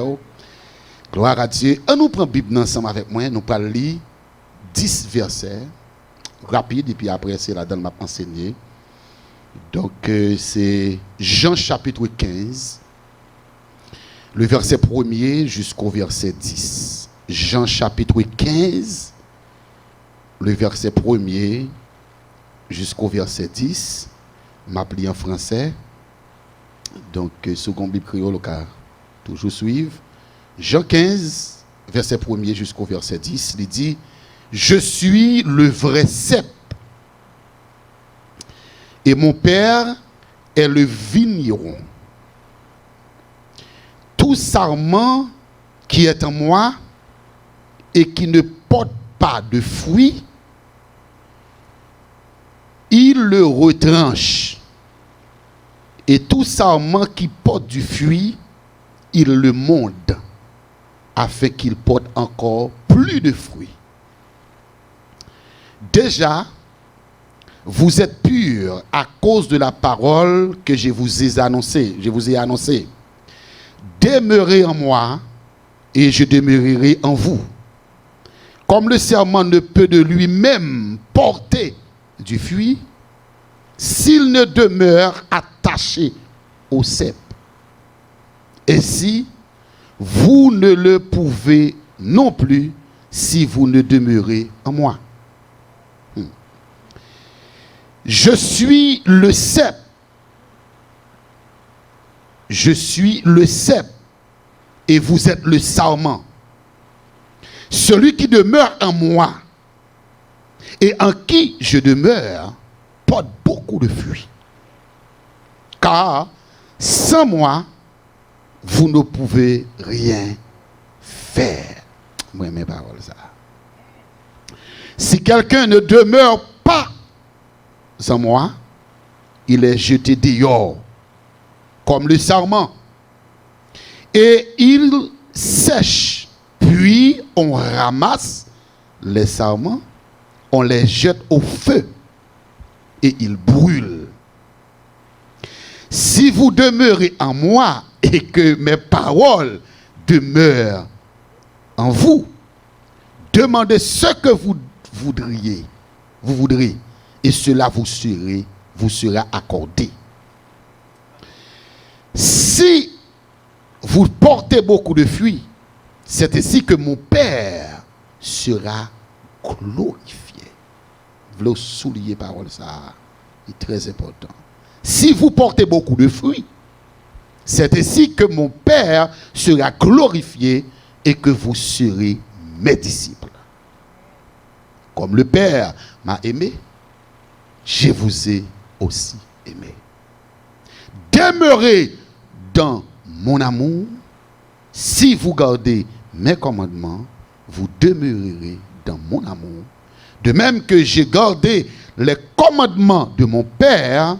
ouais. Gloire à Dieu. On nous prend la Bible ensemble avec moi. Nous allons lire 10 versets. Rapide. Et puis après, c'est là-dedans que je vais enseigner. Donc, c'est Jean chapitre 15. Le verset 1er jusqu'au verset 10. Jean chapitre 15. Le verset 1er jusqu'au verset 10. M'appli en français. Donc, second Bible créole, car toujours suivre. Jean 15, verset 1er jusqu'au verset 10, il dit: Je suis le vrai cep, et mon Père est le vigneron. Tout sarment qui est en moi et qui ne porte pas de fruits, il le retranche. Et tout sarment qui porte du fruit, il le monte, afin qu'il porte encore plus de fruits. Déjà, vous êtes purs à cause de la parole que je vous ai annoncée. Demeurez en moi et je demeurerai en vous. Comme le serment ne peut de lui-même porter du fruit, s'il ne demeure attaché au cep. Ainsi, vous ne le pouvez non plus si vous ne demeurez en moi. Je suis le cep. Je suis le cep. Et vous êtes le sarment. Celui qui demeure en moi et en qui je demeure porte beaucoup de fruits. Car sans moi, vous ne pouvez rien faire. Moi, mes paroles, ça. Si quelqu'un ne demeure pas en moi, il est jeté dehors, comme le sarment. Et il sèche. Puis on ramasse les sarments, on les jette au feu et ils brûlent. Si vous demeurez en moi et que mes paroles demeurent en vous, demandez ce que vous voudriez, et cela vous sera accordé. Si vous portez beaucoup de fruits, c'est ainsi que mon Père sera glorifié. Vous voulez souligner parole ça, c'est très important. Si vous portez beaucoup de fruits, c'est ainsi que mon Père sera glorifié et que vous serez mes disciples. Comme le Père m'a aimé, je vous ai aussi aimé. Demeurez dans mon amour. Si vous gardez mes commandements, vous demeurerez dans mon amour. De même que j'ai gardé les commandements de mon Père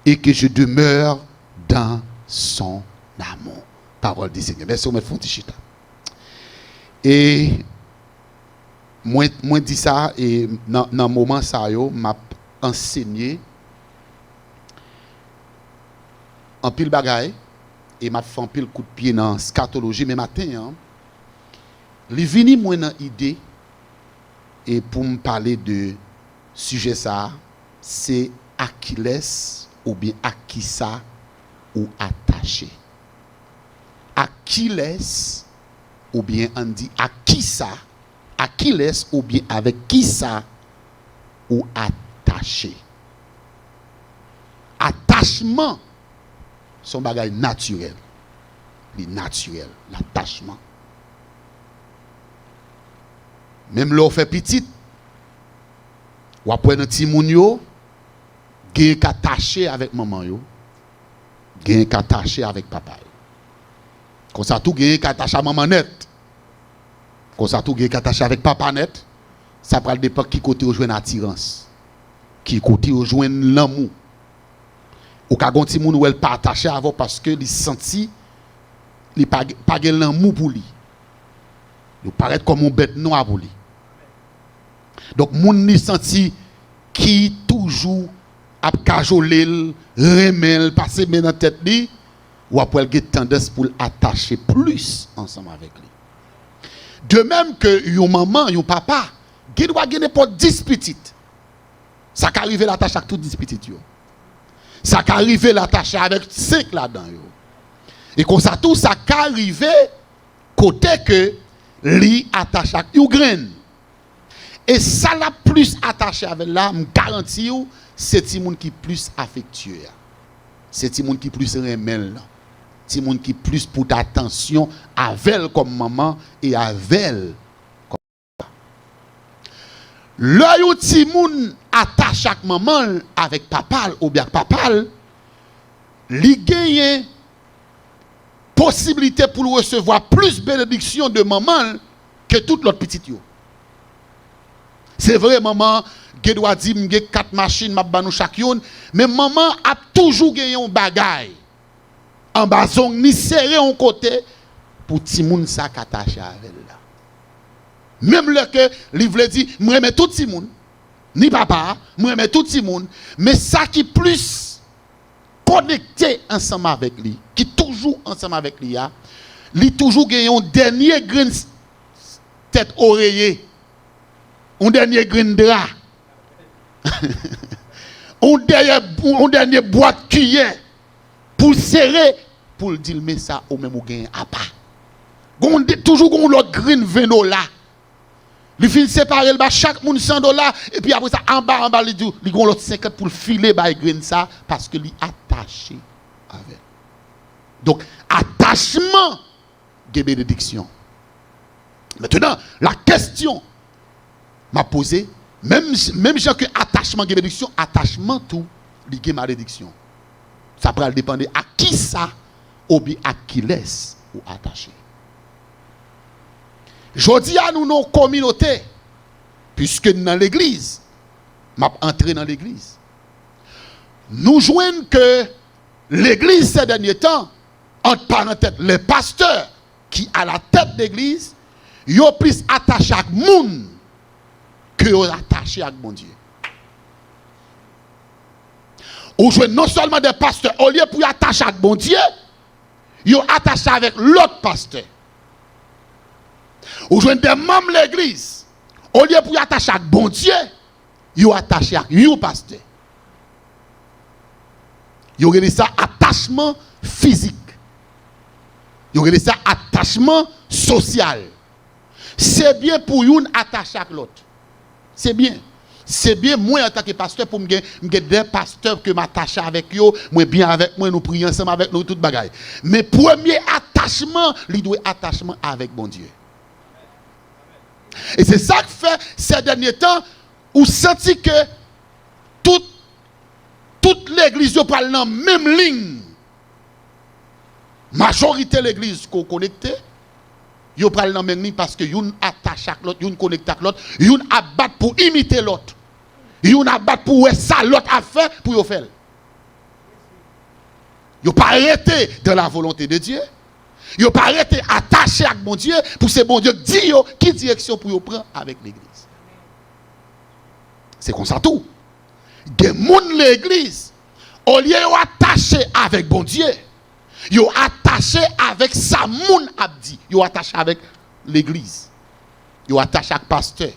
et que je demeure dans son amour. Parole du Seigneur. Merci, on met Fontichita. Et moi dis ça et dans le moment ça yo m'a enseigné en pile bagaille et m'a fait un pile coup de pied dans scatologie mais matin hein, li vini moi dans idée et pour me parler de sujet ça c'est Achilles ou bien Akissa ou attaché. Achilles ou bien on dit Akissa, Achilles ou bien avec qui ça ou attaché. Attachement son bagage naturel. Le naturel, l'attachement. Même l'on fait petit ou après un petit moun yo gen qu'attaché avec maman yo, gen qu'attaché avec papa. Comme ça tout gen qu'attaché à maman net. Comme ça tout gen qu'attaché avec papa net. Ça prend dépend qui côté rejoindre attirance. Qui côté rejoindre l'amour. Ou ka gon ti moun ou elle pas attaché avant parce que il senti il pas gen l'amour pour lui. Il paraît comme un bête noire pour lui. Donc moun ni senti qui toujours a cajolé remel passer men dans tête li ou après il a tendance pour l'attacher plus ensemble avec lui. De même que yon maman, yon papa, il doit gagner pour 10 petites. Ça peut arriver l'attacher avec toutes 10 petites. Ça peut arriver l'attacher avec 5 là-dedans. Et comme ça, tout ça peut arriver côté que lui attache avec yon grain. Et ça l'a plus attaché avec là, je garantis, c'est ti moun qui plus affectueux. C'est ti moun qui plus remel. Ti moun qui plus pour attention avec elle comme maman et avec elle comme papa. Là yo ti moun attache avec maman avec papa ou bien papa, li gagne possibilité pour recevoir plus bénédiction de maman que toute l'autre petite yo. C'est vrai, maman, je dois dire, j'ai 4 machines, je vais chaque une, mais maman a toujours gagné un bagage. En bas, ni serré en côté pour ti moun sa attaché avec là. Même le que livre dit, moi remets tout ti moun, ni papa, moi remets tout ti moun, mais ça qui plus connecté ensemble avec lui, qui toujours ensemble avec lui, lui toujours gagné un dernier grain tête oreiller. Un dernier grain drap. un dernier boîte cuillère pour serrer pour dire mais ça au même ou gain à pas. Toujours l'autre grain veno là. Il fin séparer le chaque monde $100 et puis après ça en bas il dit il gon l'autre 50 pour filer ba grain ça parce que li attaché avec. Donc attachement de bénédiction. Maintenant la question m'a posé, même gens que attachement et bénédiction, attachement tout, lié malédiction. Ça peut dépendre à qui ça, ou bien à qui laisse ou attaché. Je dis à nous, nos communautés, puisque dans l'église, m'a entré dans l'église. Nous joignons que l'église ces derniers temps, entre parenthèses, les pasteurs qui à la tête d'église, ils ont plus attaché à monde que vous attachez avec mon Dieu. Ou jouez non seulement des pasteurs, au lieu pour attacher avec mon Dieu, vous attachez avec l'autre pasteur. Ou jouez des membres de l'église, au lieu pour attacher avec bon Dieu, vous attachez avec un pasteur. Vous regardez ça attachement physique. Vous regardez ça attachement social. C'est bien pour une attacher avec l'autre. C'est bien. C'est bien, moi en tant que pasteur, pour me des pasteurs que m'attache avec eux, moi bien avec moi, nous prions ensemble avec nous, tout bagaille. Mais premier attachement, il doit attachement avec bon Dieu. Et c'est ça que fait ces derniers temps, où senti que toute l'église parle dans la même ligne. Majorité de l'église qu'on connecté. Yo pral nan men ni parce que yon attache avec l'autre, yon connecte avec l'autre, yon abat pour imiter l'autre. Yon abat pour ça l'autre a fait pour yo faire. Yo pas arrêté dans la volonté de Dieu. Yo pas arrêté attaché avec mon Dieu pour c'est bon Dieu dit yo qui direction pour yo prendre avec l'église. C'est comme ça tout. Des moun l'église au lieu yo attaché avec bon Dieu. Yo attaché avec sa moun abdi. Yo attaché avec l'église. Yo attaché avec pasteur.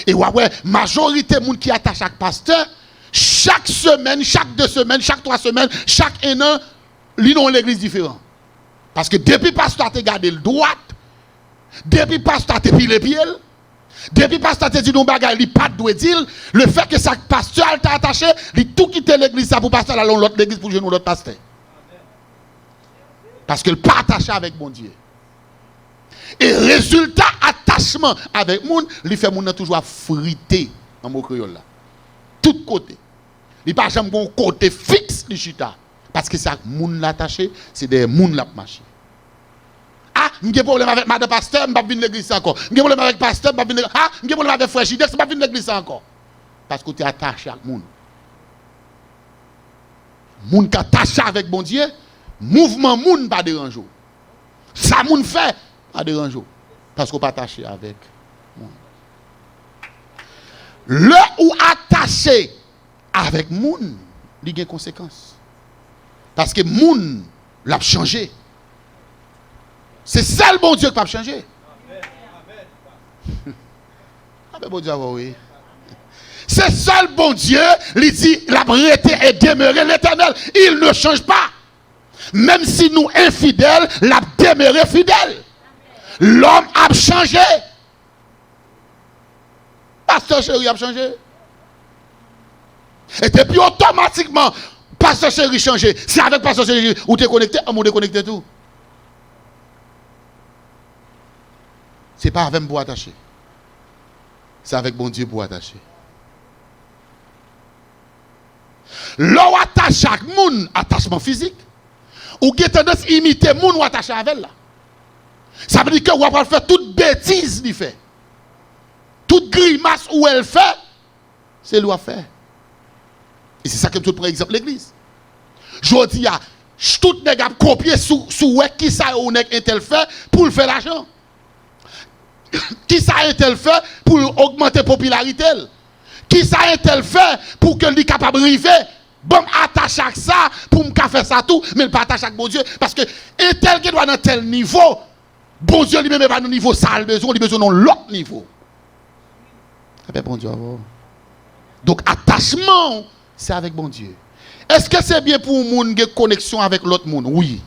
Et ouais, majorité moun qui attache avec pasteur, chaque semaine, chaque 2 semaines, chaque 3 semaines, chaque 1 an, li dans l'église différent. Parce que depuis pasteur te gardé le droit, depuis pasteur te pile pied, depuis pasteur te dit non bagay li pas doit dire, le fait que chaque pasteur t'a attaché, li tout quitter l'église ça pour pasteur aller l'autre l'église pour jouer l'autre pasteur. Parce que le pas attaché avec mon Dieu. Et résultat attachement avec moun, il fait moun toujours friter en mot créole là. Tout côté. Il pas jamais un côté fixe li chita parce que ça moun l'attaché, c'est des moun l'a marché. Ah, j'ai problème avec madame pasteur, m'pa venir l'église encore. J'ai problème avec pasteur, m'pa venir. Ah, j'ai problème avec frère Jidex, m'pa venir l'église encore. Parce que tu es attaché avec moun. Moun qui attaché avec bon Dieu, mouvement moun pas dérange. Ça moun fait pas dérange. Parce qu'on pas attaché avec moun. Le ou attaché avec moun, il y a des conséquences. Parce que moun l'a changé. C'est ça le bon Dieu qui va changer. Ah ben bon Dieu, oui. C'est ça le bon Dieu, il dit, la vérité est demeurée l'éternel. Il ne change pas. Même si nous infidèles, l'a demeuré fidèle. L'homme a changé. Pasteur chéri a changé. Et puis automatiquement, pasteur chéri changé. C'est avec pasteur chéri où tu es connecté, on déconnecté tout. C'est pas avec pour attacher. C'est avec bon Dieu pour attacher. L'on attache à moun attachement physique. Ou qui tendance à imiter moun ou attacher avec là. Ça veut dire que vous va faire toute bêtise qu'il fait. Toute grimace où elle fait, c'est lui à faire. Et c'est ça que je prends exemple l'église. Je dis à tout nèg a copier sous qui ça ou nèg intel fait pour le faire l'argent. Qui ça intel fait pour augmenter popularité. Qui ça intel fait pour que lui capable river. Bon attache à ça pour me faire ça tout mais il pas attache à bon Dieu parce que intel qui doit dans tel niveau bon Dieu lui-même pas dans niveau ça il besoin dans l'autre niveau. Bon Dieu. Donc attachement c'est avec bon Dieu. Est-ce que c'est bien pour moun qui connexion avec l'autre monde? Oui.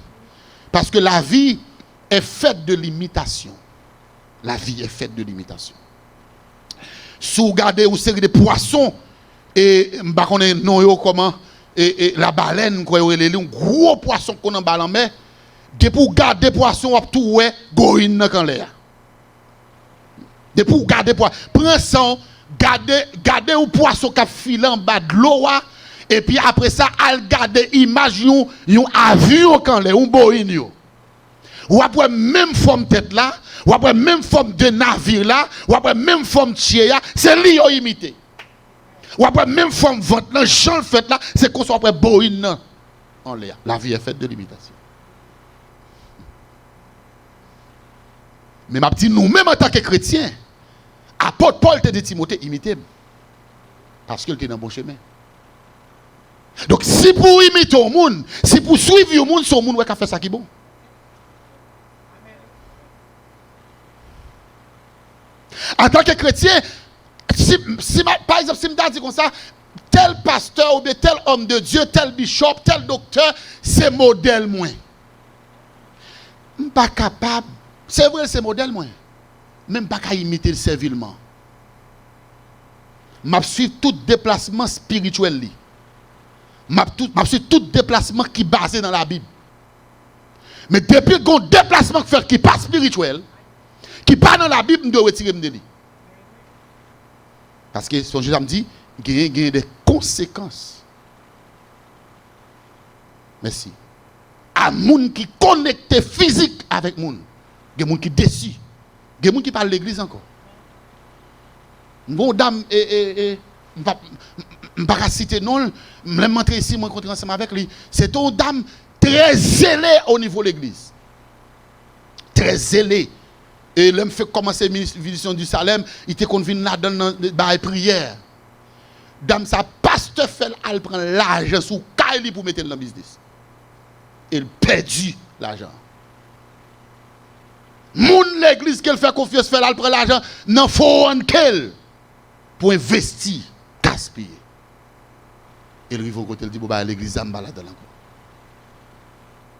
Parce que la vie est faite de limitation. La vie est faite de limitation. Si vous regardez une série de poissons et bah on est non comment et la baleine quoi un gros poisson qu'on en en mer depuis pour garder poisson on tout ouais gorine dans l'air. Depuis pour garder poisson prends ça garder un poisson qui file en bas de l'eau et puis après ça al garder image un avion quand l'air un boine yo. Ou après même forme tête là, ou après même forme de navire là, ou après même forme de là, c'est lui qui imité. Ou après même forme ventre là, Jean le fait là, c'est qu'on soit après boine en l'air. La vie est faite de limitation. Mais ma petite nous même en tant que chrétien, apôtre Paul te dit Timothée imiter parce qu'il était dans le bon chemin. Donc si pour imiter au monde, si pour suivre au monde, son monde ouais qu'a fait ça qui est bon. En tant que chrétien, par exemple, si je dis comme ça, tel pasteur ou bien tel homme de Dieu, tel bishop, tel docteur, c'est modèle moins. Je ne suis pas capable, c'est vrai, c'est modèle moins. Même pas qu'à imiter le servilement. Je suis tout déplacement spirituel. Je suis tout déplacement qui est basé dans la Bible. Mais depuis qu'on déplacement qui n'est pas spirituel, qui pas dans la Bible, nous devons retirer de lui. Parce que son Jésus me dit, il y a des conséquences. Merci. À moun qui connecté physique avec moun, il y a moun qui déçu. Il y a moun qui parle de l'église encore. Bon dame je ne vais pas citer non, je vais montrer ici, je vais rencontrer ensemble avec lui. C'est une dame très zélée au niveau de l'église. Très zélée. Et l'homme fait commencer la vision du Salem, il était convenu là dans la prière. Dame sa pasteur fait elle prend l'argent sous Kaili pour mettre dans le business. Il perdu l'argent. Moun l'église qu'elle fait confiance fait elle prend l'argent dans forum qu'elle pour investir, gaspiller. Et le rive côté il dit bon bah l'église en balade encore.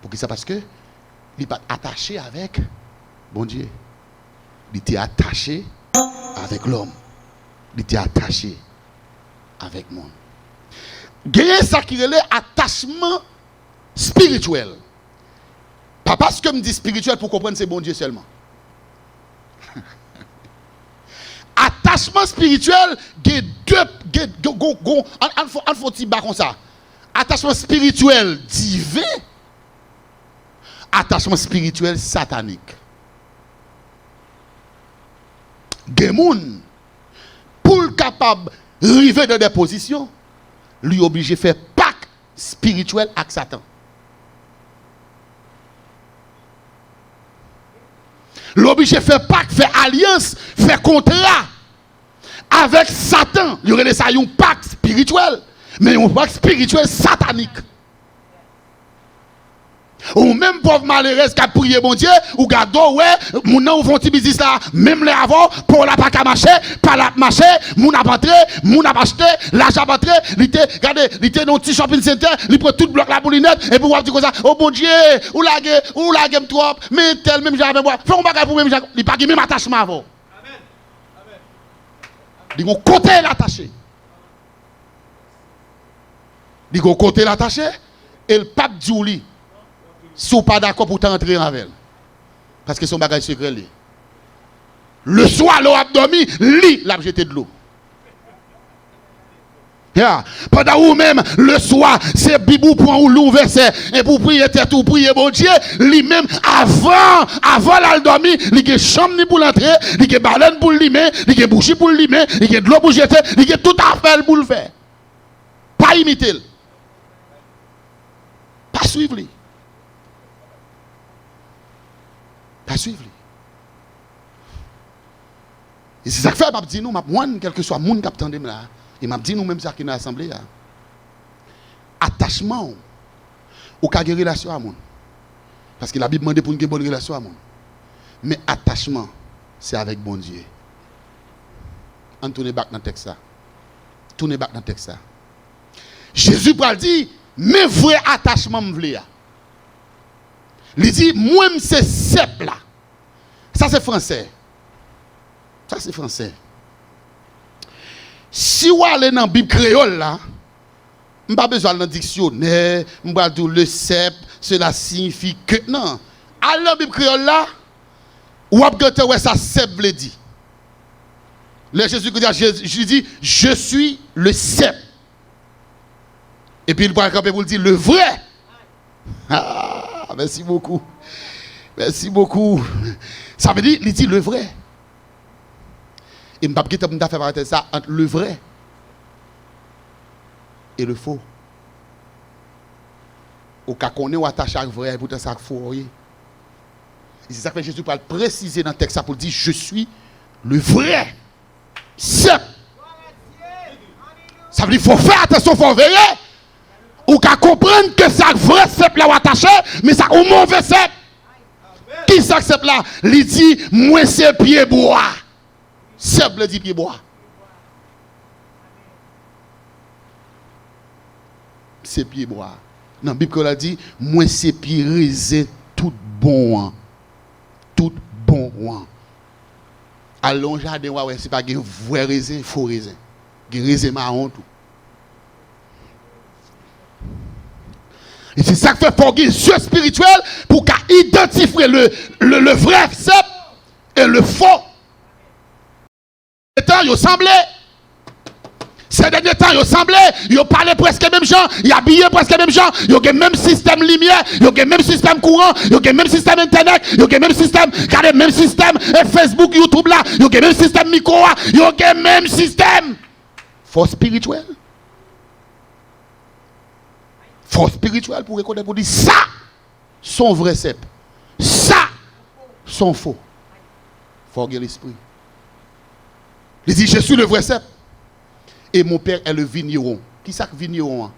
Pour qui ça parce que il pas attaché avec bon Dieu. Il était attaché avec l'homme. Il était attaché avec moi. Gagner ça qui relève attachement spirituel. Pas parce que me dit spirituel pour comprendre c'est bon Dieu seulement. Attachement spirituel, il y a deux on faut petit bas comme ça. Attachement spirituel divin. Attachement spirituel satanique. Gemoun, pour le capable arriver dans des positions, lui obligé de faire pacte spirituel avec Satan. L'obligé de faire pacte, faire alliance, faire contrat avec Satan. Il y aurait ça un pacte spirituel, mais un pacte spirituel satanique. ou même pauvre malheureuse qui a prié bon Dieu, ou gado, ouais, moun nan ou font petit business là, même les avant, pour la pas qu'à marcher, pas la marcher, moun a entré, moun a acheté, l'argent a entré, regardez, il était dans un petit shopping center, il prend tout bloc la boulinette, et puis on dit comme ça, oh bon Dieu, ou la game trop, mais tel même j'avais moi, fais un bagage pour même, il pas même attachement avant. Il ont côté l'attaché. Il ont côté l'attaché, et le pape dit, si vous pas d'accord pour t'entrer avec elle. Parce que son bagage secret. Le soir, l'eau a dormi, lit, l'a jeté de l'eau. Yeah. Pendant où même, le soir, c'est bibou pour ou verset, et pour prier tête ou prier bon Dieu, lui-même, avant la dormi, il y a chambre pour l'entrer, il y a baleine pour limer, il y a bouchie pour limer, il y a de l'eau pour jeter, il y a tout à faire pour le faire. Pas imiter. Pas suivre. Pas suivre. Et c'est ça que fait, m'a dit nous, m'a moine, quel que soit le monde qui attendait là, et m'a dit nous même ça qui dans l'assemblée là. Attachement ou qu'à une relation à monde. Parce que la Bible demande pour une bonne relation à monde. Mais attachement, c'est avec bon Dieu. On tourne back dans le texte ça. Tournez back dans le texte ça. Jésus parle dit, mais vrai attachement me vle. Il dit, moi c'est simple là. Ça c'est français. Ça c'est français. Si vous allez dans la Bible créole là, je n'ai pas besoin d'un dictionnaire, je ne pas dire le cep, cela signifie que. Non. À la Bible créole là, ou avez ouais ça cep veut dire. Le Jésus dit, je suis le cep. Et puis il va camper pour le dire, le vrai. Ah, merci beaucoup. Merci beaucoup. Ça veut dire, il dit le vrai. Et je ne vais pas faire ça entre le vrai et le faux. Au cas qu'on est attaché à vrai, pourtant ça faux. Et c'est ça que Jésus parle préciser dans le texte pour dire, je suis le vrai. Ça veut dire qu'il faut faire attention, il faut veiller. Ou qu'à comprendre que ça vrai c'est là attaché, mais ça au mauvais c'est. Qui s'accepte là? Il dit, moi c'est pied bois. C'est le dit pied bois. C'est pied bois. Dans la Bible, a dit, moi c'est pied raisin tout bon. Tout bon. Allons jardin, ouais, c'est pas un vrai raisin, faux raisin. Un raisin marron tout. Et c'est ça que fait pour un yeux spirituel pour identifier le vrai cep et le faux. Ces temps, ils semblaient. Ces derniers temps, ils semblaient. Ils parlaient presque même gens. Ils habillaient presque même gens. Ils ont le même système lumière. Ils ont le même système courant. Ils ont le même système internet. Ils ont le même système. Regardez, même système Facebook, YouTube là. Ils ont le même système micro. Ils ont le même système. Force spirituelle. Force spirituelle pour reconnaître, pour dire ça, son vrai cep. Ça, son faux. Faut garder l'esprit. Il dit, je suis le vrai cep. Et mon père est le vigneron. Qui c'est que vigneron?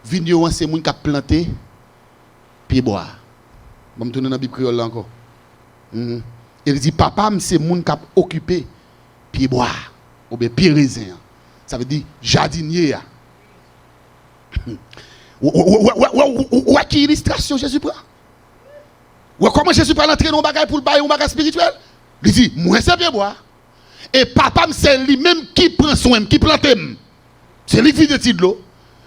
Vigneron, c'est moun qui a planté, puis bois. Je vais me tourner dans la Bible créole encore. Il dit, papa, c'est moun qui a occupé, puis bois. Ou bien, puis raisin. Ça veut dire, jardinier. Où est-ce illustration Jésus prend? Comment Jésus prend l'entrée dans le bagage pour le bail ou bagage spirituel? Il dit, moi c'est bien bois. Et papa, c'est lui-même qui prend soin, qui plante. C'est lui qui vide de l'eau.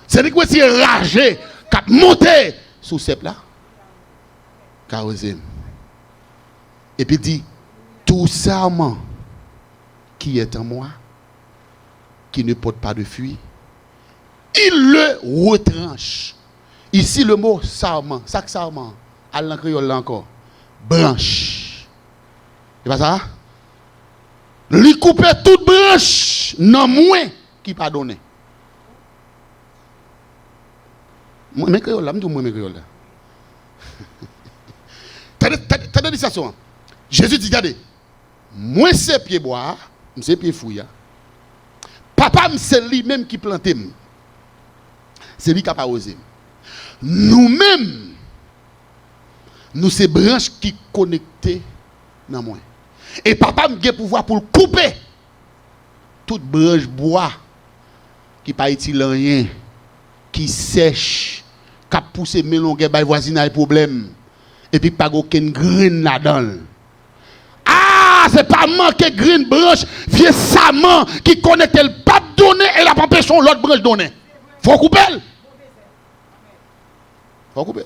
C'est lui qui est ragé, qui a monté sous ce là. Et puis il dit, tout serment qui est en moi, qui ne porte pas de fruit, il le retranche. Ici le mot sarment, sac sarment, à l'encréole là encore, branche. C'est pas ça? Lui couper toute branche, non moins qui pardonne. Moi, mes créoles là, moi, mes créoles là. T'as dit ça, Jésus dit, regardez, moi c'est pied bois, c'est pied fouille. Papa, c'est lui-même qui plantait. C'est lui qui n'a pas osé. Nous-mêmes, Nous, c'est branche qui connectées dans moi. Et papa me a pouvoir pour couper toute branche bois qui pas utile rien, qui sèche, qui a poussé mélangé par voisinage problème et puis pas aucune graine là-dedans. Ah, c'est pas manquer green branche, vieux saman qui connecte le pas donner et la pas empêcher l'autre branche donner. Faut couper. Faut couper.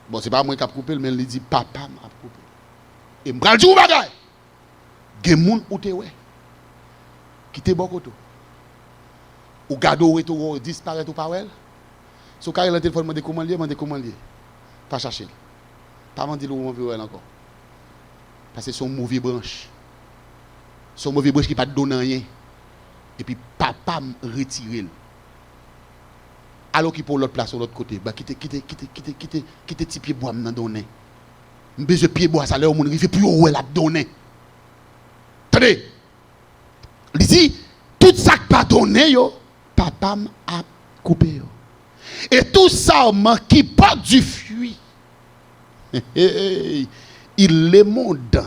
Bon, c'est pas moi qui a coupé, mais il dit papa m'a coupé. Et m'bral di ou bagay. Gen moun ou te ouais. Qui te bon koto. Ou gado ou to disparaître ou pas well. So quand le téléphone m'a comment lié, pas chercher. Pas m'en dire où on veut encore. Parce que son mauvais branche. Son mauvais branche qui pas donner rien. Et puis papa me retire. Alors qu'il pour l'autre place, sur l'autre côté, bah quitte petit pied bois m'en donner. Besoin pied bois ça là au monde il fait plus ouais la donner. Attendez. Il dit tout ça que pas donné yo, papa m'a coupé yo. Et tout ça qui pas du fruit. Il le monde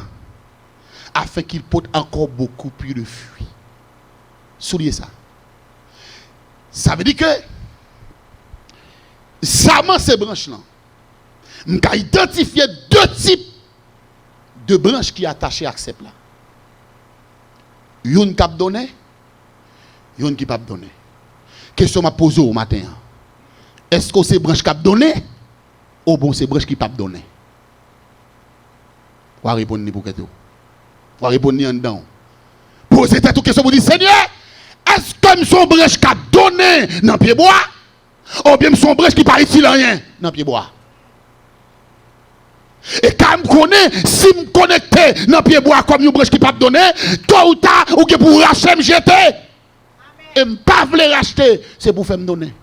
afin qu'il porte encore beaucoup plus de fruits. Souliez ça. Ça veut dire que ça ces branches là. On a identifié deux types de branches qui sont attachées à ce là. Une qui a donné, une qui n'a pas donné. Question m'a posée au matin. Est-ce que c'est branche qui a donné ou bon c'est branche qui n'a pas donné? On va répondre pour question. On va répondre en dedans. Posez cette question pour dire Seigneur, est-ce que son branche qui a donné dans le pied bois ou bien son branche qui n'a pas rien dans le pied bois? Et quand je connais, si je me connecte dans le pied bois comme une branche qui ne peut pas donner, tôt ou tard, ou que pour racheter, me jeter. Et je ne peux pas racheter, c'est pour faire me donner.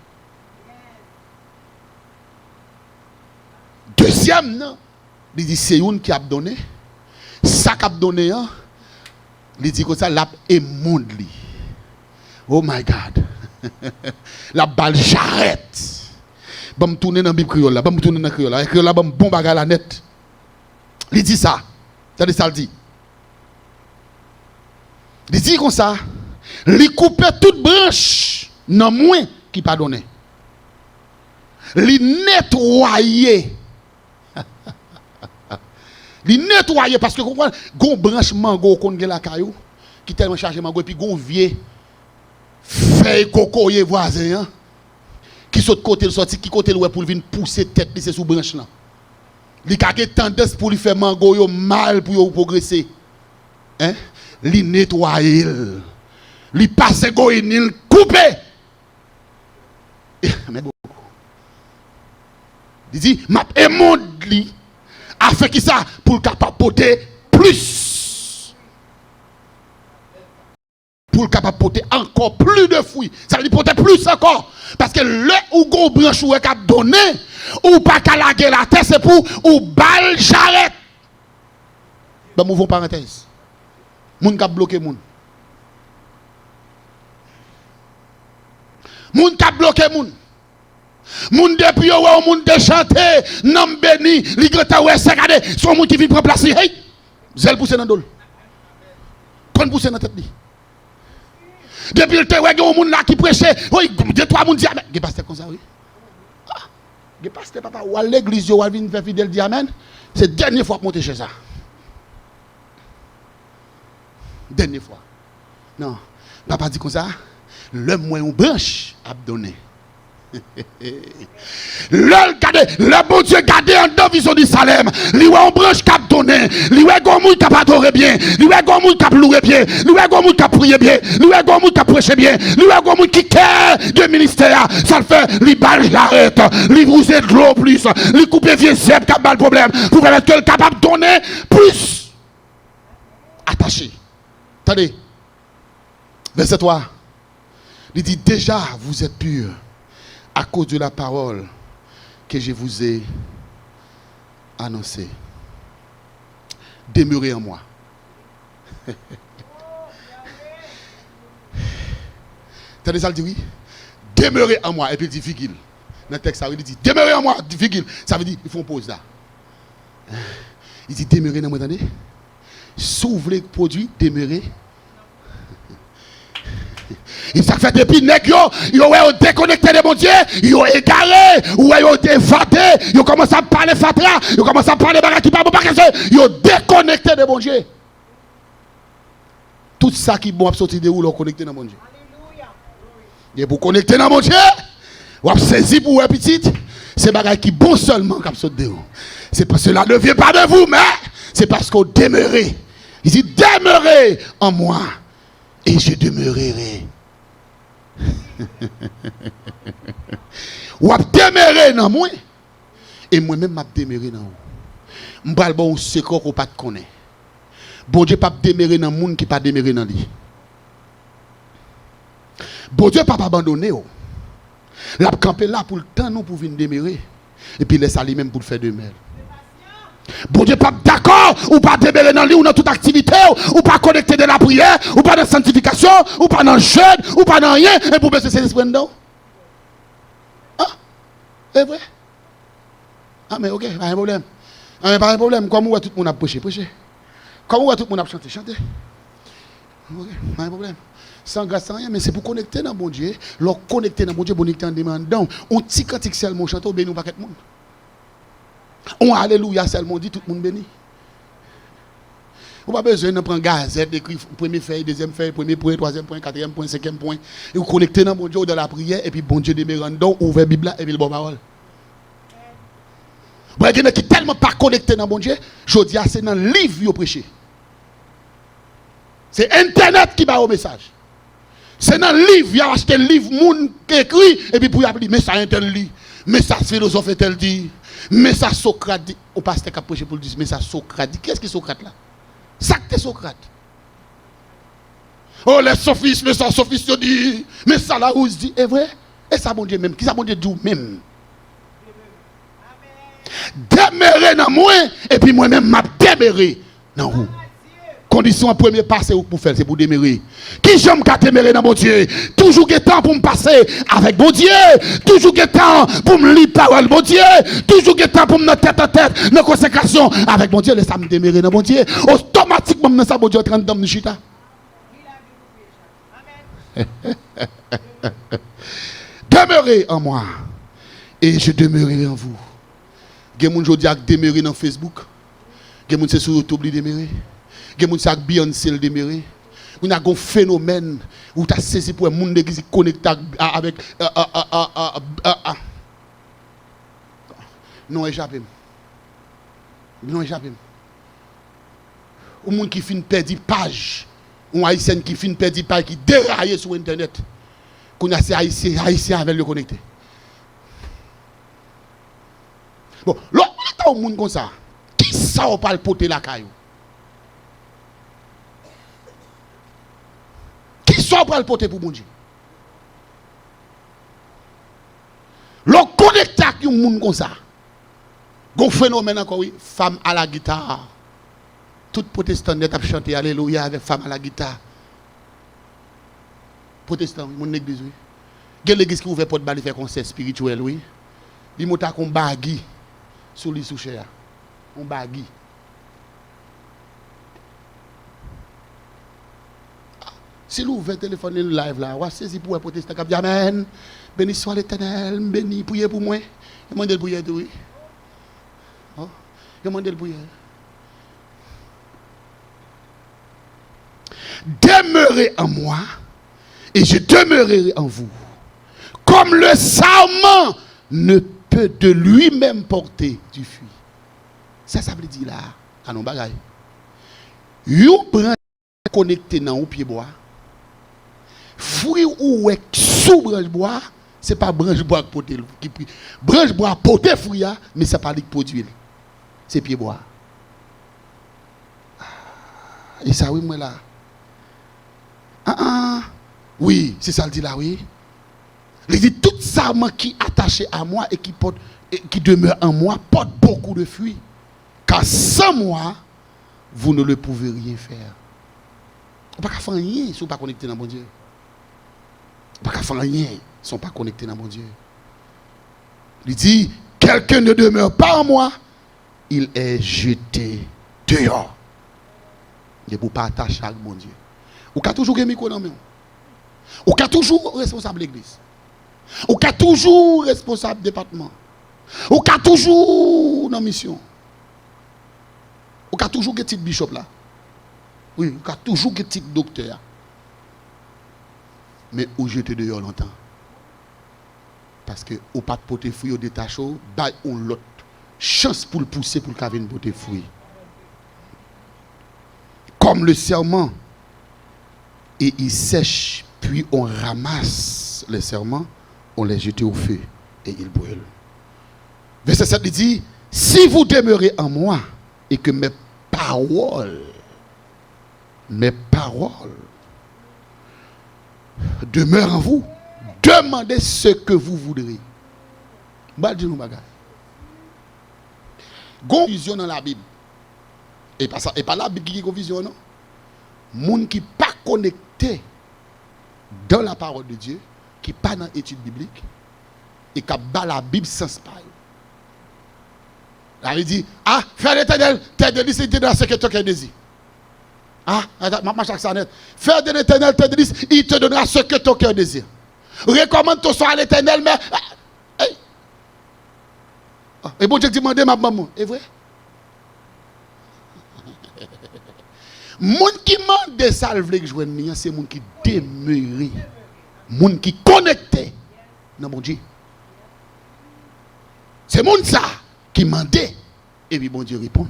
Deuxième, non. Il dit c'est une qui a donné. Ça qui a donné, il dit que ça, l'a émonde. Oh my God. La balle j'arrête. Je me tourner dans la Bible créole, je me tourner dans la créole. La créole, je me bon bagage la net. Il dit ça. Ça le dit. Il dit comme ça. Il coupe toute branche. Non moins qui pas donné. Il nettoyer. Il nettoyer parce que comprendre, gon branche mango qu'on la caillou qui tellement chargé mango et puis gon vieux feuille cocoyer voisin qui saute côté le sorti qui côté le pour venir pousser tête c'est sous branche là. Il a tendance pour lui faire mango yo mal pour yo progresser. Hein? Li nettoyer. Li passer goine, il couper. Mais beaucoup. Il dit m'a émonde li afin que ça pour capable porter plus. Pour capable porter encore plus de fruits. Ça veut dire porter plus encore. Parce que le ou go branche ou cap donner ou pas qu'à la la terre c'est pour ou balle j'arrête. Ben mouvons parenthèse. Moun cap bloqué moun. Moun cap bloqué moun. Moun depuis ou moun de chanter nom béni li grata ouais c'est regardez son moun qui vient prendre place hey zel pousser dans dol. Kon pousser dans tête li. Depuis le temps, il y a un monde qui prêchait, oui, deux, trois monde dit Amen. Il pasteur comme ça, oui. Il pasteur, papa, ou à l'église, ou à venir faire fidèle, dit Amen. C'est la dernière fois que je monte chez ça. Dernière fois. Non. Papa dit comme ça, le moyen branche a donné. Le bon Dieu gardé en deux vision du Salem. Lui on branche cap donné. Lui on moun cap adorer bien. Lui on moun cap louer bien. Lui on moun cap prier bien. Lui on moun cap prêcher bien. Lui on moun qui cœur de ministère. Ça le fait. Lui balle j'arrête. Lui vous êtes l'eau plus. Lui couper vieux zèbre cap mal problème. Pour permettre que le capable donner plus. Attaché. Attendez. Verset 3. Il dit déjà vous êtes purs. À cause de la parole que je vous ai annoncée. Demeurez en moi. T'as ça le dit oui? Demeurez en moi. Et puis il dit virgule. Dans le texte, il dit demeurez en moi, virgule. Ça veut dire il faut une pause là. Il dit demeurer dans moi, attendez. S'ouvre les produits, demeurer. Et ça fait depuis nèg yo déconnecté de mon Dieu, yo égaré, ou yo évadé, yo commence à parler fatra, yo commence à parler bagarre qui pas bon parce que yo déconnecté de mon Dieu. Tout ça qui bon à sortir de où l'on connecté dans mon Dieu. Alléluia. Et pour connecter dans mon Dieu, ou à saisir pour un petit, c'est bagarre qui bon seulement qui sortir de où. C'est parce que cela ne vient pas de vous, mais c'est parce qu'on demeurez. Il dit demeurez en moi et je demeurerai. Ou à demeurer dans moi et moi-même m'a demeurer dans vous. M'bral bon secret qu'on pas connaît. Bon Dieu pas demeurer dans monde qui pas demeurer dans lui. Bon Dieu pas abandonner. L'a camper là pour le temps nous pour venir demeurer et puis laisse lui même pour le faire demeure. Bon Dieu pas d'accord ou pas demeurer dans lui ou dans toute activité ou pas connecté de la prière ou pas dans la sanctification ou pas dans le jeûne ou pas dans rien et pour baisser ses esprits dedans. Ah, c'est vrai. Ah mais ok, pas un problème. Ah mais pas un problème. Comme où tout le monde a prêché. Comme où tout le monde a chanté. Ok, pas un problème. Sans grâce, sans rien, mais c'est pour connecter dans mon Dieu. Leur connecter dans mon Dieu, connecter en demandant. On petit cantique seulement chanter, béni ou pas quelque monde. On alléluia seulement dit tout le monde béni. On n'a pas besoin de prendre gazette, d'écrire premier feuille, deuxième feuille, premier point, troisième point, quatrième point, cinquième point. Et vous connectez dans mon Dieu dans la prière et puis bon Dieu demeure dedans, ouvre la Bible et puis le bon parole. Vous voyez, il y a qui tellement pas connecté dans mon Dieu, je dis c'est dans le livre que vous prêchez. C'est Internet qui va au message. C'est dans le livre, il y a acheté le livre, moun qui écrit, et puis pour y appeler, mais ça un tel lit, mais ça philosophe tel dit, mais ça Socrate dit, au pasteur qui a prêché pour le dire, mais ça Socrate dit, qu'est-ce que Socrate là? Ça que Socrate. Oh les sophistes, mais ça sophiste dit, mais ça là où se dit, est vrai? Et ça bon Dieu même, qui ça bon Dieu dit même? Demeurer dans moi, et puis moi-même m'a demeuré dans vous. Condition en premier pas c'est pour faire, c'est pour demeurer. Qui j'aime qu'à demeurer dans mon Dieu? Toujours qu'il y a temps pour me passer avec mon Dieu. Toujours qu'il y a temps pour me lire parole mon Dieu. Toujours qu'il y a temps pour me mettre tête à tête dans consécration avec mon Dieu. Laisse-moi me demeurer dans mon Dieu. Automatiquement, dans ça, mon Dieu, 30 dans chita. Demeurez en moi et je demeurerai en vous. Il y a des gens qui demeurer dans Facebook. Il y a des gens qui sont sur YouTube qui demeurent. Il y a des gens qui Beyoncé le demeuré. Il y a un phénomène où tu as saisi pour un monde qui est connecté avec. Non, échappé. Non, échappé. Un monde qui finit perdre page. Un haïtien qui finit perdre page qui déraille sur Internet. Qu'on a ces haïtiens avec le connecté. Bon, là, on a un monde comme ça. Qui ça va pas le porter la caillou? Qui ça va le porter pour mon Dieu? Le connecté avec un monde comme ça. Un phénomène encore, oui, femme à la guitare. Tout protestant net a chanté Alléluia avec femme à la guitare. Protestant, mon église, oui. Il y a l'église qui ouvre porte balle faire concert spirituel, oui. Il m'a qu'on bagui sur les sous-chers. On bagui. Si l'ouvre le téléphone live là, on va saisir pour un protestant qui dit Amen. Béni soit l'Éternel, béni, priez pour moi. Demandez le prière, oui. Oh, demandez le prière. Demeurez en moi et je demeurerai en vous. Comme le sarment ne peut de lui-même porter du fruit. Ça veut dire là, à nos bagailles. Yon branche connecté dans un pied bois. Fruit ou sous branche bois, c'est pas branche bois qui porte qui branche bois porter fruit mais c'est pas lui qui produit. C'est pied bois. Et ça oui moi là. Oui, c'est ça le dit là, oui. Il dit tout ça qui est attaché à moi et qui porte et qui demeure en moi porte beaucoup de fruits. Car sans moi, vous ne le pouvez rien faire. On ne peut pas faire rien si on ne pas connecté dans mon Dieu. On ne peut pas faire rien si on ne pas connecté dans mon Dieu. Il dit, quelqu'un ne demeure pas en moi, il est jeté dehors. Et pour partager avec mon Dieu. Ou qu'a toujours gagné micro dans main. Ou qu'a toujours responsable l'église. Ou qu'a toujours responsable département. Ou qu'a toujours dans mission. Ou qu'a toujours titre bishop là. Oui, ou qu'a toujours titre docteur. Mais ou jeté dehors longtemps. Parce que ou pas de poter fruit au détaché, bah on l'autre chance pour le pousser pour le caver une poter fruit. Comme le serment, et il sèche, puis on ramasse les serments, on les jette au feu et ils brûlent. Verset 7 dit, si vous demeurez en moi et que mes paroles demeurent en vous, demandez ce que vous voudrez. Badjou bagay. Gon vision dans la Bible. Et pas la Bible qui a vision, non? Moun qui pas connecté dans la parole de Dieu, qui pas dans l'étude biblique, et qui bat la Bible sans paille. Là, il dit, ah, frère l'Éternel, tes délices, il te donnera ce que ton cœur désire. Ah, chaque ça net. Frère de l'Éternel, tes délices, il te donnera ce que ton cœur désire. Recommande ton soin à l'Éternel, mais... Et bon Dieu dit, demandez ma maman. Est vrai? Moun qui mande salve que joindre c'est moun qui demeure, moun qui connecté dans mon Dieu. C'est moun ça qui mande et puis bon Dieu répond.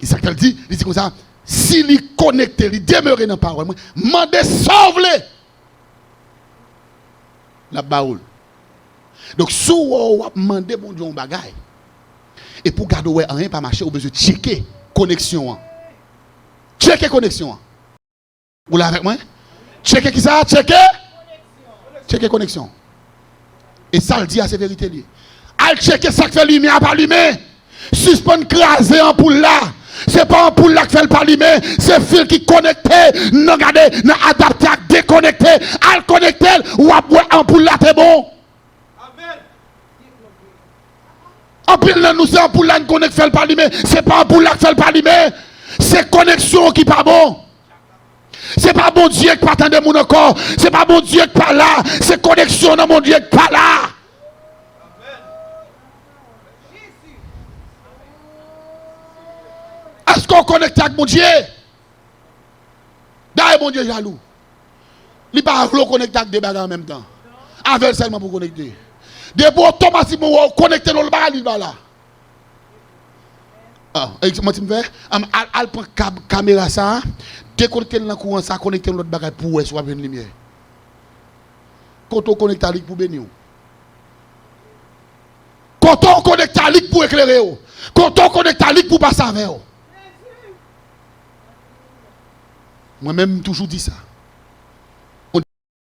Isaac dit comme ça, s'il est connecté, il demeure dans la parole, mandez sauve-le. La baoule. Donc si vous demandez bon Dieu un bagage et pour garder ouais rien pas marcher, vous besoin de checker connexion. Checker connexion. Vous l'avez avec moi? Checker qui ça? Checker connexion. Et ça le dit à ces vérités liées. Al checker ça qui fait lumière par lumière. Suspend craser en poule là. C'est pas un poule là qui fait le pas lumière, c'est fil qui connecté, non regardez, non adapté à déconnecté, al connecté ou à boire en poule là c'est bon. En pile nous c'est un poule là qui connecte fait le pas lumière, c'est pas un poule là qui fait le pas lumière, c'est connexion qui pas bon. C'est pas bon Dieu qui pas attendre mon encore, c'est pas bon Dieu qui pas là, c'est connexion dans mon Dieu qui pas là. Est-ce qu'on connecte avec mon Dieu? D'ailleurs, mon Dieu jaloux. Il ne peut pas connecter avec des bagages en même temps. Avec seulement pour connecter. Depuis automatiquement, connecter dans le bagage, il va là. Ah, comment tu me fais? Elle prend la caméra, ça, déconnecter dans le courant, ça, connecter dans l'autre bagage pour soit une lumière. Quand on connecte à l'IC pour bénir. Quand on connecte à l'IC pour éclairer. Quand on connecte à l'IC pour passer avec. Moi-même, toujours dit ça. Bon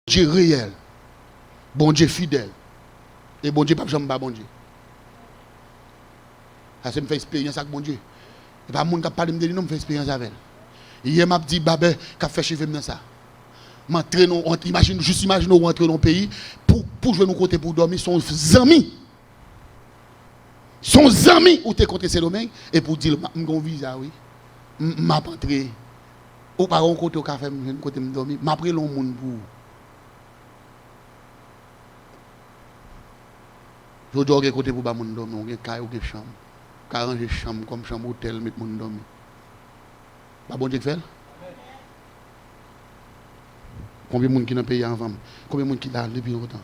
Dieu réel. Bon Dieu fidèle. Et bon Dieu, pas jamais bon Dieu. Ça me fait expérience avec bon Dieu. Et pas mon qui parle de non me fait expérience avec elle. Hier m'a dit babé qu'a fait cheveux dans ça. Imagine juste imagine on rentrer dans le pays pour jouer nos côtés pour dormir son amis. Son amis ou t'es côté ces domaines et pour dire mon visa oui. M'a entré. Ou par un côté au café, un côté me dormir, m'a pris long monde pour. Je dors à côté pour pas mon dormir, on a caille ou chambre. Arranger chambre comme chambre hôtel mettre mon dormir. Pas bon Dieu fait? Combien de monde qui dans pays avant? Combien de monde qui là depuis longtemps?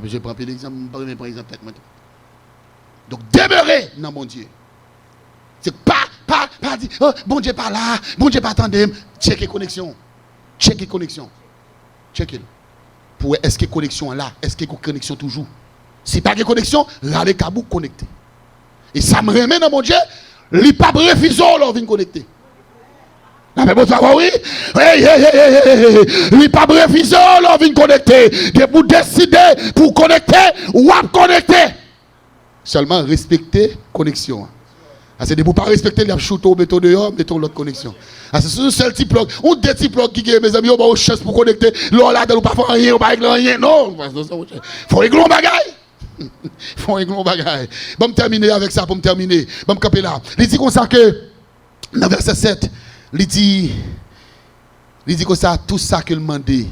Je prends l'exemple, je prends l'exemple peut-être maintenant. Donc demeurez dans mon Dieu. C'est pas dire, oh, bon Dieu pas là, bon Dieu pas attendre. Checker connexion. Checker connexion. Checker. Pour est-ce que connexion là? Est-ce que connexion toujours? Si pas de connexion, là les cabou connecté. Et ça me remet dans mon Dieu, il pas refuser leur venir connecter. La même chose, oui. Il pas refuser leur venir connecter. De pour décider pour connecter ou à connecter. Seulement respecter connexion. C'est de ne pas respecter les chouto, mettons dehors, mettons l'autre connexion. C'est un seul petit plug. Ou deux petits plugs qui, mes amis, ont une chance pour connecter. Là, on ne peut pas faire rien, on ne peut pas régler rien. Non, il faut régler un bagaille. Il faut régler un bagaille. Bon, me terminer avec ça, pour me terminer. Bon, me camper là. Il dit comme ça que, dans verset 7, il dit comme ça, tout ça que le demandez,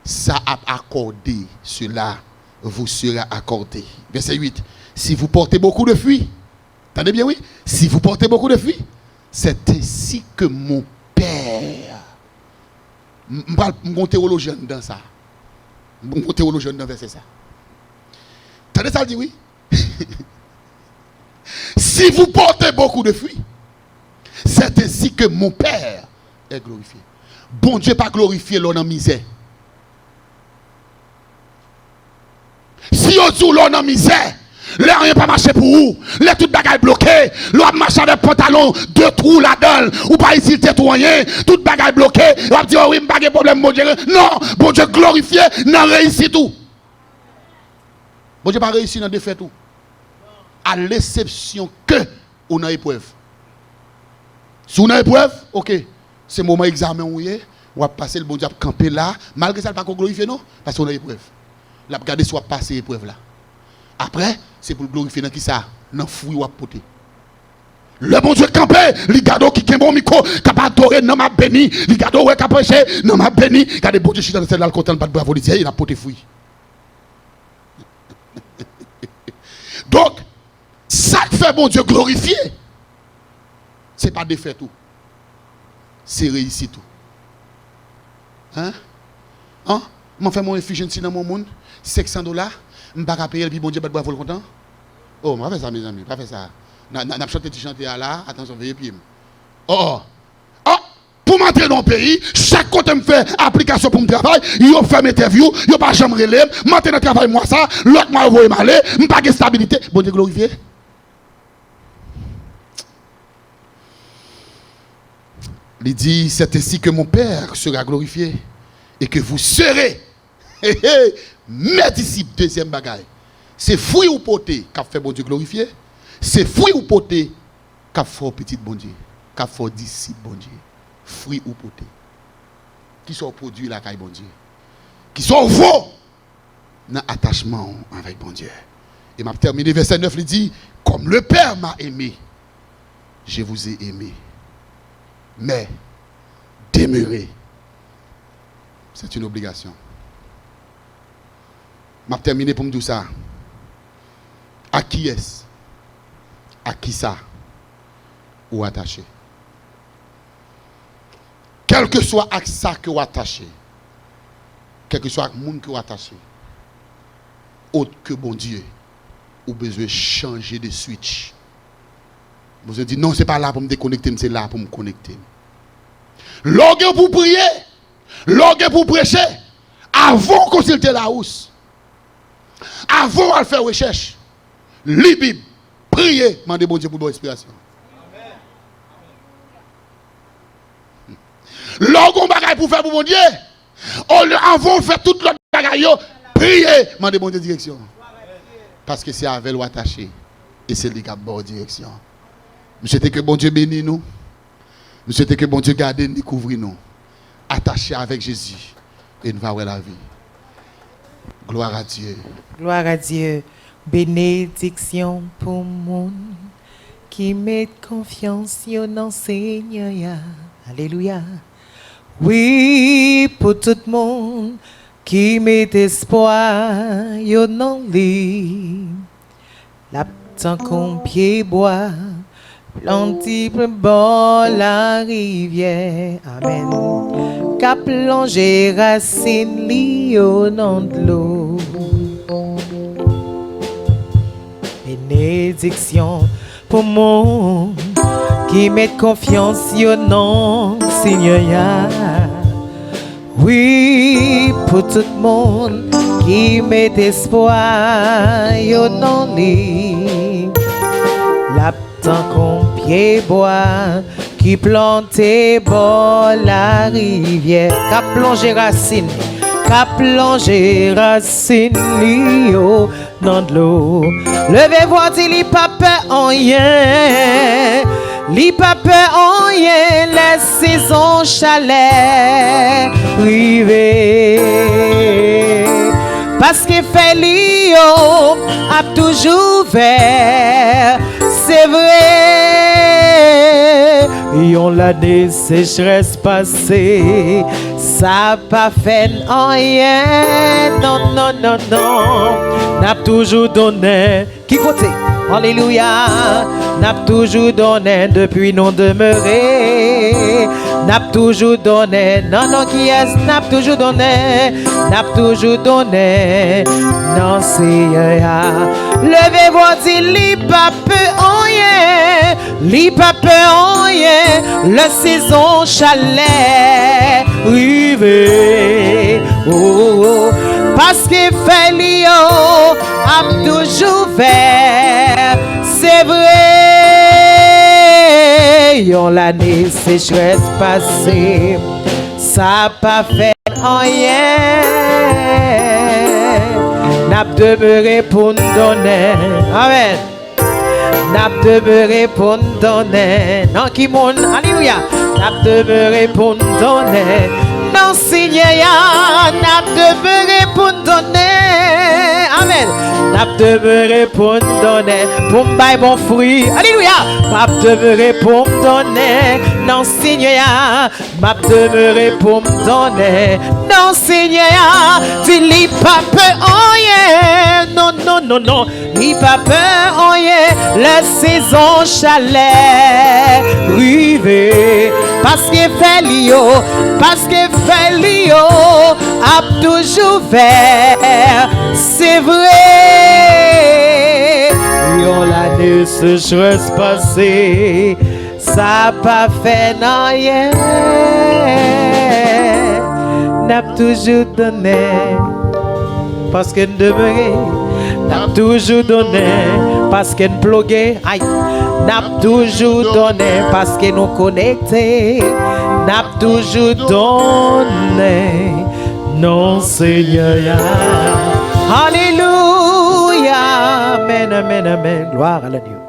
ça a accordé, cela vous sera accordé. Verset 8, si vous portez beaucoup de fruits, attendez bien, oui, si vous portez beaucoup de fruits, c'est ainsi que mon Père. Mon théologien dans ça. Mon théologien dans verset ça. Attendez ça, il dit oui. Si vous portez beaucoup de fruits, c'est ainsi que mon Père est glorifié. Bon Dieu pas glorifié l'homme en misère. Si on dit l'homme en misère, là rien pas marché pour vous, là tout bagaille bloqué, l'homme marche avec pantalon, deux trous là-dedans, ou pas ici le tout rien, tout bagaille bloqué, on dit oh oui, pas de problème bon Dieu. Non, bon Dieu glorifié, n'a réussi tout. Bon Dieu pas réussi dans défaite tout. À l'exception que on a épreuve. Si on a épreuve, OK, c'est moment examen où on va passer le bon Dieu à camper là, malgré ça pas glorifier non, parce qu'on a épreuve. La regarder soit passer épreuve là. Après, c'est pour glorifier dans qui ça, dans fruit ou à poter. Le bon Dieu campé, les gars qui ont bon micro, qui a adoré, non m'a béni, les gars qui ont prêché, non m'a béni, regardez bon Dieu qui est dans le content de bravo, il a poté fruit. Donc, ça qui fait bon Dieu glorifier, c'est pas défait tout. C'est réussi tout. Hein? Hein? Je fais mon efficiency dans mon monde, $600, je ne vais pas payer, et puis bon Dieu, je vais le content. Oh, je vais faire ça, mes amis, je vais faire ça. Je vais chanter là, attention, veillez pied. Oh, pour m'entrer dans le pays, chaque côté me fait application pour mon travail, il fait mes interviews, il pas jamais relève, m'entrer dans le travail, moi ça, l'autre moi voyez m'aller, je pas de stabilité. Bon Dieu glorifié. Il dit, c'est ainsi que mon Père sera glorifié et que vous serez mes disciples. Deuxième bagaille. C'est fruit ou poté qu'a fait bon Dieu glorifié. C'est fruit ou poté qu'a fait petit bon Dieu. Qu'a fait disciple bon Dieu. Fruit ou poté. Qui sont produits la caille bon Dieu. Qui sont vos dans attachement avec bon Dieu. Et m'a terminé verset 9, il dit, comme le Père m'a aimé, je vous ai aimé. Mais demeurer, c'est une obligation. Je vais terminer pour me dire ça. À qui est-ce? À qui ça? Ou attaché? Quel que soit à ça que vous attaché, quel que soit le monde que vous attaché, autre que bon Dieu, vous avez besoin de changer de switch. Vous avez dit non, ce n'est pas là pour me déconnecter, c'est là pour me connecter. L'orgue pour prier, l'orgue pour prêcher, avant de consulter la housse, avant de faire recherche, lire la Bible, prier, demander bon Dieu pour bonne inspiration. L'orgue pour faire pour bon Dieu, avant de faire toute l'autre bagaille, prier, demander bon Dieu direction. Parce que c'est avec l'eau attaché, et c'est lui qui a bonne direction. Je souhaite que bon Dieu bénisse nous. Je souhaite que bon Dieu garde nous, couvre nous. Attachés avec Jésus. Et nous va voir la vie. Gloire à Dieu. Gloire à Dieu. Bénédiction pour le monde qui met confiance dans Seigneur. Alléluia. Oui, pour tout le monde qui met espoir dans lui. La tant qu'on pied bois. Planti bon la rivière, amen. Qu'a plongé racine li au nom de l'eau. Bénédiction pour mon qui met confiance au nom Seigneur. Oui, pour tout le monde qui met espoir au nom de la tant qu'on pied bois qui plantait bord la rivière, qu'a plongé racine li au dans de l'eau. Levez-vous, dit, li pas peur en rien. Li pas peur en rien, les saisons chalet rivé. Parce que Félio a toujours vert, c'est vrai. Yon l'année sécheresse passée, ça pas fait rien. Non, non, non, non. N'a toujours donné. Qui côté? Alléluia. N'a toujours donné depuis non demeuré. N'a toujours donné. Non, non, qui est? N'a toujours donné. N'a toujours donné. Non, c'est levez-vous, dit, li pas peu en rien. Li pas peu en rien. Le saison chalet rivé. Oh, oh, oh. Parce que Félio a toujours vert, c'est vrai. Yon l'année sécheresse passée, ça pas fait rien. N'a demeuré pour nous donner. Amen. N'a demeuré pour nous donner. Non, qui moun, alléluia. N'a demeuré pour nous donner. Non, Seigneur, n'a demeuré pour nous donner. Amen. N'a demeuré pour nous donner. Pour me bailler bon fruit. Alléluia. N'a demeuré pour me donner. Non, Seigneur, m'a demeuré pour me donner. Non, Seigneur, dis li pas peur en rien. Non, non, non, non. Li pas peur en rien. La saison chalet rivé. Parce que Félio, a toujours vert, c'est vrai. Yon l'année sécheresse passée, ça pas fait rien. N'a toujours donné, parce que nous demeurons. N'a toujours donné, parce que nous bloguons. N'a toujours donné, parce que nous connectés. N'a toujours donné. Non, Seigneur. Alléluia. Amen, amen, amen. Gloire à Dieu.